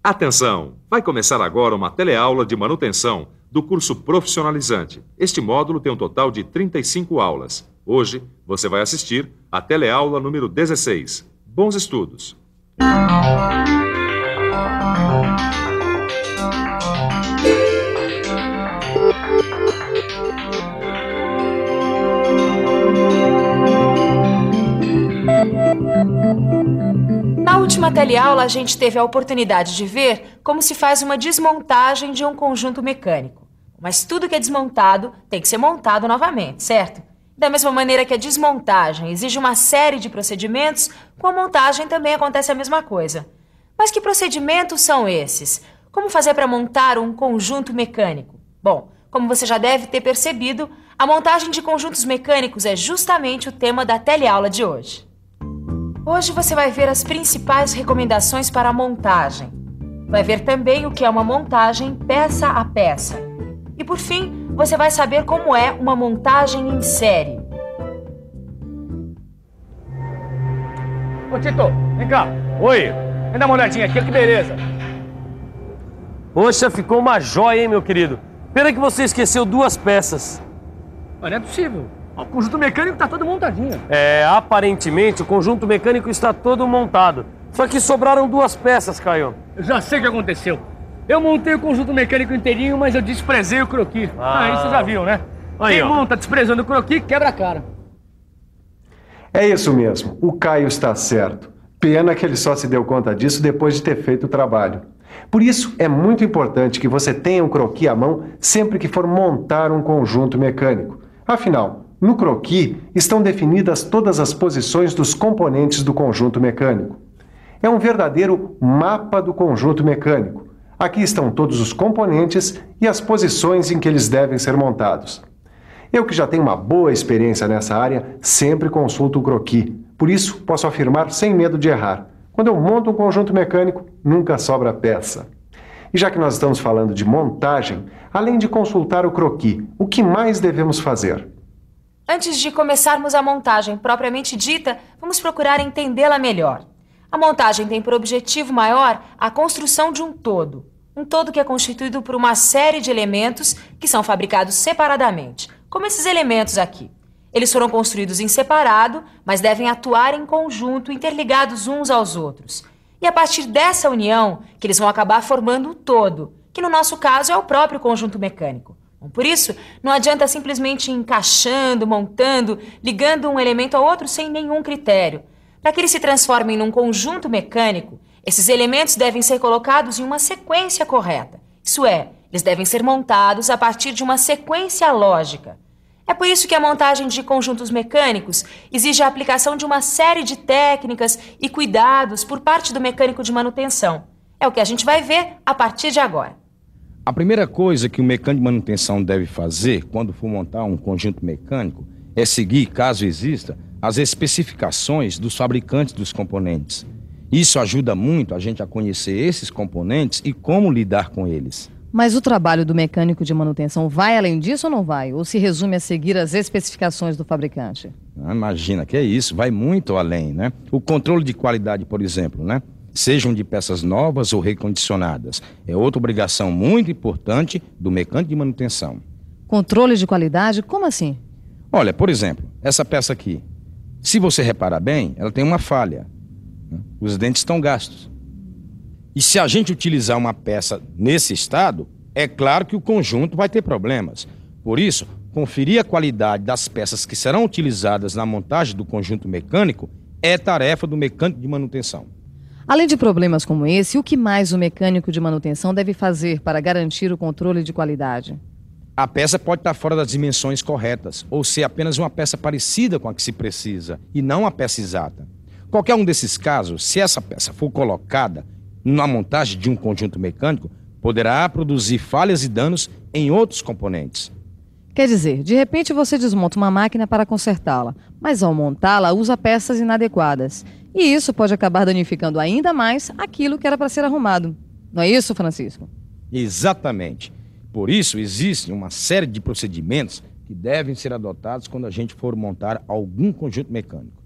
Atenção! Vai começar agora uma teleaula de manutenção do curso profissionalizante. Este módulo tem um total de 35 aulas. Hoje, você vai assistir a teleaula número 16. Bons estudos! Na última teleaula, a gente teve a oportunidade de ver como se faz uma desmontagem de um conjunto mecânico. Mas tudo que é desmontado tem que ser montado novamente, certo? Da mesma maneira que a desmontagem exige uma série de procedimentos, com a montagem também acontece a mesma coisa. Mas que procedimentos são esses? Como fazer para montar um conjunto mecânico? Bom, como você já deve ter percebido, a montagem de conjuntos mecânicos é justamente o tema da teleaula de hoje. Hoje você vai ver as principais recomendações para a montagem. Vai ver também o que é uma montagem peça a peça. E por fim, você vai saber como é uma montagem em série. Ô Tito, vem cá. Oi. Vem dar uma olhadinha aqui, que beleza. Poxa, ficou uma joia, hein, meu querido? Pena que você esqueceu duas peças. Mas não é possível. O conjunto mecânico tá todo montadinho. Aparentemente o conjunto mecânico está todo montado. Só que sobraram duas peças, Caio. Eu já sei o que aconteceu. Eu montei o conjunto mecânico inteirinho, mas eu desprezei o croquis. Isso já viu, né? Quem monta desprezando o croquis, quebra a cara. É isso mesmo, o Caio está certo. Pena que ele só se deu conta disso depois de ter feito o trabalho. Por isso, é muito importante que você tenha um croquis à mão sempre que for montar um conjunto mecânico. Afinal, no croquis estão definidas todas as posições dos componentes do conjunto mecânico. É um verdadeiro mapa do conjunto mecânico. Aqui estão todos os componentes e as posições em que eles devem ser montados. Eu, que já tenho uma boa experiência nessa área, sempre consulto o croquis. Por isso, posso afirmar sem medo de errar. Quando eu monto um conjunto mecânico, nunca sobra peça. E já que nós estamos falando de montagem, além de consultar o croquis, o que mais devemos fazer? Antes de começarmos a montagem propriamente dita, vamos procurar entendê-la melhor. A montagem tem por objetivo maior a construção de um todo. Um todo que é constituído por uma série de elementos que são fabricados separadamente, como esses elementos aqui. Eles foram construídos em separado, mas devem atuar em conjunto, interligados uns aos outros. E a partir dessa união, que eles vão acabar formando um todo, que no nosso caso é o próprio conjunto mecânico. Por isso, não adianta simplesmente ir encaixando, montando, ligando um elemento ao outro sem nenhum critério. Para que eles se transformem num conjunto mecânico, esses elementos devem ser colocados em uma sequência correta. Isso é, eles devem ser montados a partir de uma sequência lógica. É por isso que a montagem de conjuntos mecânicos exige a aplicação de uma série de técnicas e cuidados por parte do mecânico de manutenção. É o que a gente vai ver a partir de agora. A primeira coisa que o mecânico de manutenção deve fazer quando for montar um conjunto mecânico é seguir, caso exista, as especificações dos fabricantes dos componentes. Isso ajuda muito a gente a conhecer esses componentes e como lidar com eles. Mas o trabalho do mecânico de manutenção vai além disso ou não vai? Ou se resume a seguir as especificações do fabricante? Imagina, que é isso, vai muito além, né? O controle de qualidade, por exemplo, né? Sejam de peças novas ou recondicionadas, é outra obrigação muito importante do mecânico de manutenção. Controle de qualidade? Como assim? Olha, por exemplo, essa peça aqui, se você reparar bem, ela tem uma falha. Os dentes estão gastos. E se a gente utilizar uma peça nesse estado, é claro que o conjunto vai ter problemas. Por isso, conferir a qualidade das peças que serão utilizadas na montagem do conjunto mecânico é tarefa do mecânico de manutenção. Além de problemas como esse, o que mais o mecânico de manutenção deve fazer para garantir o controle de qualidade? A peça pode estar fora das dimensões corretas, ou ser apenas uma peça parecida com a que se precisa, e não a peça exata. Qualquer um desses casos, se essa peça for colocada na montagem de um conjunto mecânico, poderá produzir falhas e danos em outros componentes. Quer dizer, de repente você desmonta uma máquina para consertá-la, mas ao montá-la usa peças inadequadas. E isso pode acabar danificando ainda mais aquilo que era para ser arrumado. Não é isso, Francisco? Exatamente. Por isso, existe uma série de procedimentos que devem ser adotados quando a gente for montar algum conjunto mecânico.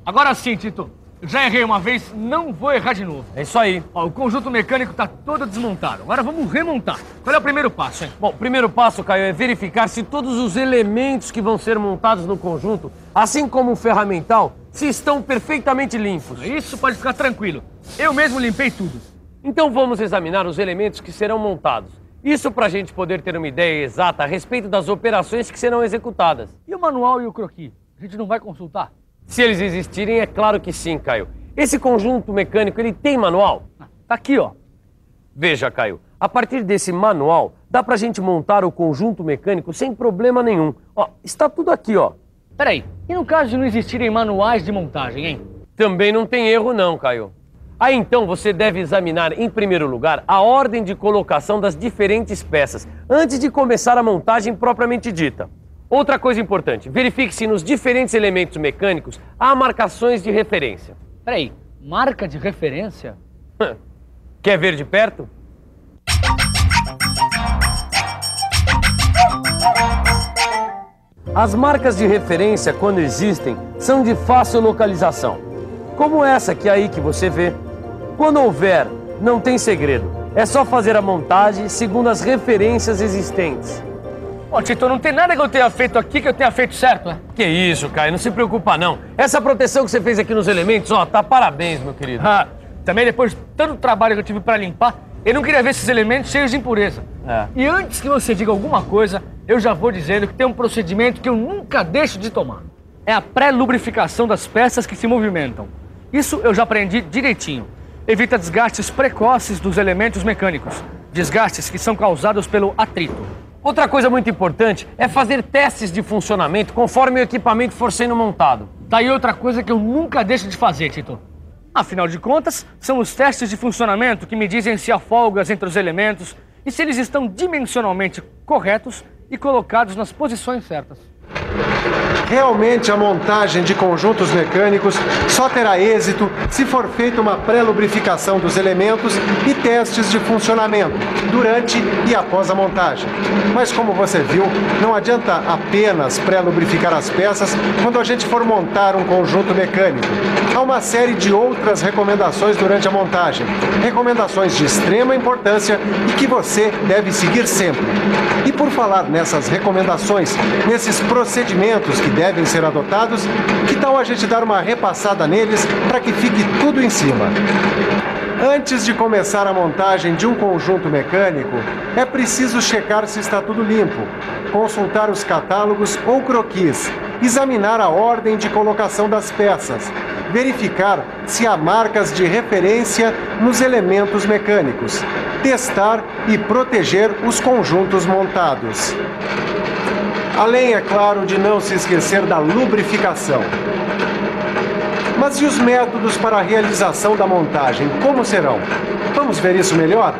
Agora sim, Tito. Já errei uma vez, não vou errar de novo. É isso aí. Ó, o conjunto mecânico tá todo desmontado. Agora vamos remontar. Qual é o primeiro passo, hein? Bom, o primeiro passo, Caio, é verificar se todos os elementos que vão ser montados no conjunto, assim como o ferramental, se estão perfeitamente limpos. Isso pode ficar tranquilo. Eu mesmo limpei tudo. Então vamos examinar os elementos que serão montados. Isso para a gente poder ter uma ideia exata a respeito das operações que serão executadas. E o manual e o croquis? A gente não vai consultar? Se eles existirem, é claro que sim, Caio. Esse conjunto mecânico, ele tem manual? Tá aqui, ó. Veja, Caio, a partir desse manual, dá pra gente montar o conjunto mecânico sem problema nenhum. Ó, está tudo aqui, ó. Peraí, e no caso de não existirem manuais de montagem, hein? Também não tem erro não, Caio. Aí então você deve examinar, em primeiro lugar, a ordem de colocação das diferentes peças, antes de começar a montagem propriamente dita. Outra coisa importante, verifique se nos diferentes elementos mecânicos há marcações de referência. Peraí, marca de referência? Quer ver de perto? As marcas de referência, quando existem, são de fácil localização. Como essa que aí que você vê. Quando houver, não tem segredo. É só fazer a montagem segundo as referências existentes. Ó, Tito, não tem nada que eu tenha feito aqui que eu tenha feito certo, né? Que isso, Caio, não se preocupa não. Essa proteção que você fez aqui nos elementos, ó, tá parabéns, meu querido. Também depois de tanto trabalho que eu tive pra limpar, eu não queria ver esses elementos cheios de impureza. E antes que você diga alguma coisa, eu já vou dizendo que tem um procedimento que eu nunca deixo de tomar. É a pré-lubrificação das peças que se movimentam. Isso eu já aprendi direitinho. Evita desgastes precoces dos elementos mecânicos. Desgastes que são causados pelo atrito. Outra coisa muito importante é fazer testes de funcionamento conforme o equipamento for sendo montado. Daí outra coisa que eu nunca deixo de fazer, Tito. Afinal de contas, são os testes de funcionamento que me dizem se há folgas entre os elementos e se eles estão dimensionalmente corretos e colocados nas posições certas. Realmente a montagem de conjuntos mecânicos só terá êxito se for feita uma pré-lubrificação dos elementos e testes de funcionamento durante e após a montagem. Mas como você viu, não adianta apenas pré-lubrificar as peças quando a gente for montar um conjunto mecânico. Há uma série de outras recomendações durante a montagem. Recomendações de extrema importância e que você deve seguir sempre. E por falar nessas recomendações, nesses procedimentos que devem ser adotados, que tal a gente dar uma repassada neles para que fique tudo em cima? Antes de começar a montagem de um conjunto mecânico, é preciso checar se está tudo limpo, consultar os catálogos ou croquis, examinar a ordem de colocação das peças, verificar se há marcas de referência nos elementos mecânicos, testar e proteger os conjuntos montados. Além, é claro, de não se esquecer da lubrificação. Mas e os métodos para a realização da montagem, como serão? Vamos ver isso melhor?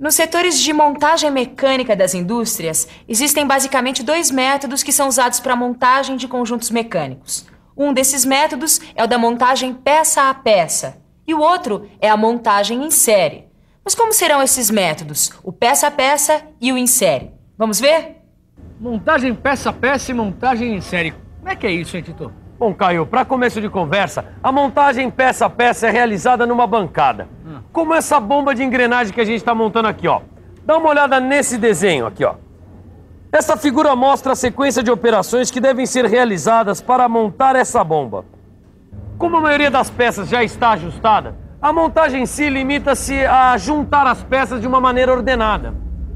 Nos setores de montagem mecânica das indústrias, existem basicamente 2 métodos que são usados para a montagem de conjuntos mecânicos. Um desses métodos é o da montagem peça a peça, e o outro é a montagem em série. Mas como serão esses métodos, o peça a peça e o em série? Vamos ver? Montagem peça a peça e montagem em série. Como é que é isso, hein, Tito? Bom, Caio, para começo de conversa, a montagem peça a peça é realizada numa bancada. Como essa bomba de engrenagem que a gente está montando aqui, ó. Dá uma olhada nesse desenho aqui, ó. Essa figura mostra a sequência de operações que devem ser realizadas para montar essa bomba. Como a maioria das peças já está ajustada, a montagem em si limita-se a juntar as peças de uma maneira ordenada.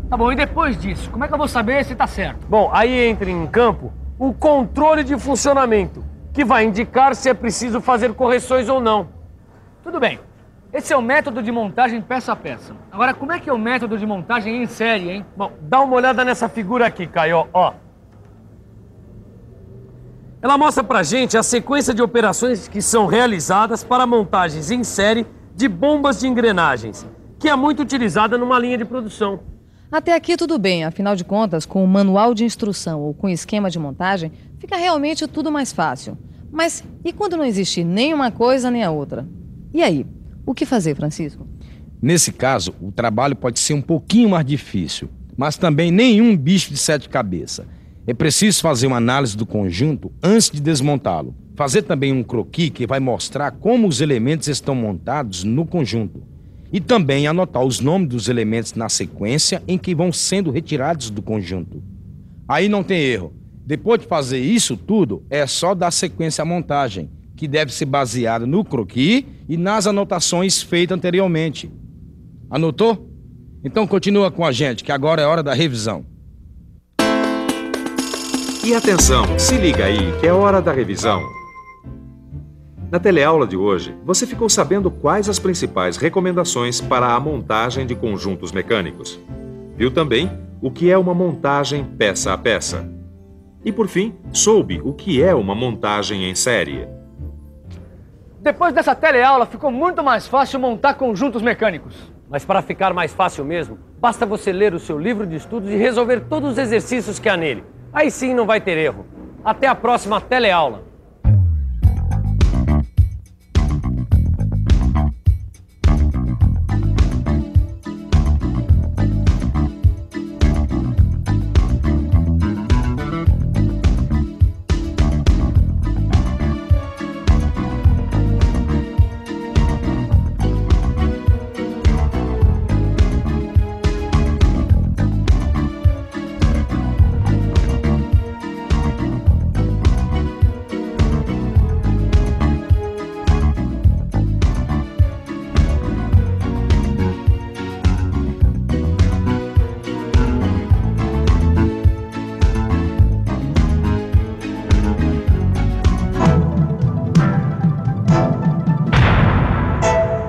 Tá bom, e depois disso, como é que eu vou saber se tá certo? Bom, aí entra em campo o controle de funcionamento, que vai indicar se é preciso fazer correções ou não. Tudo bem. Esse é o método de montagem peça a peça. Agora, como é que é o método de montagem em série, hein? Bom, dá uma olhada nessa figura aqui, Caio, ó. Ela mostra pra gente a sequência de operações que são realizadas para montagens em série de bombas de engrenagens, que é muito utilizada numa linha de produção. Até aqui tudo bem, afinal de contas, com o manual de instrução ou com o esquema de montagem, fica realmente tudo mais fácil. Mas e quando não existe nem uma coisa nem a outra? E aí, o que fazer, Francisco? Nesse caso, o trabalho pode ser um pouquinho mais difícil, mas também nenhum bicho de 7 cabeças. É preciso fazer uma análise do conjunto antes de desmontá-lo. fazer também um croquis que vai mostrar como os elementos estão montados no conjunto. E também anotar os nomes dos elementos na sequência em que vão sendo retirados do conjunto. Aí não tem erro. Depois de fazer isso tudo, é só dar sequência à montagem, que deve ser baseada no croquis e nas anotações feitas anteriormente. Anotou? Então continua com a gente, que agora é hora da revisão. E atenção, se liga aí, que é hora da revisão. Na teleaula de hoje, você ficou sabendo quais as principais recomendações para a montagem de conjuntos mecânicos. Viu também o que é uma montagem peça a peça. E por fim, soube o que é uma montagem em série. Depois dessa teleaula, ficou muito mais fácil montar conjuntos mecânicos. Mas para ficar mais fácil mesmo, basta você ler o seu livro de estudos e resolver todos os exercícios que há nele. Aí sim não vai ter erro. Até a próxima teleaula.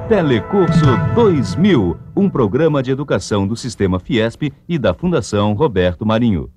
Telecurso 2000, um programa de educação do Sistema Fiesp e da Fundação Roberto Marinho.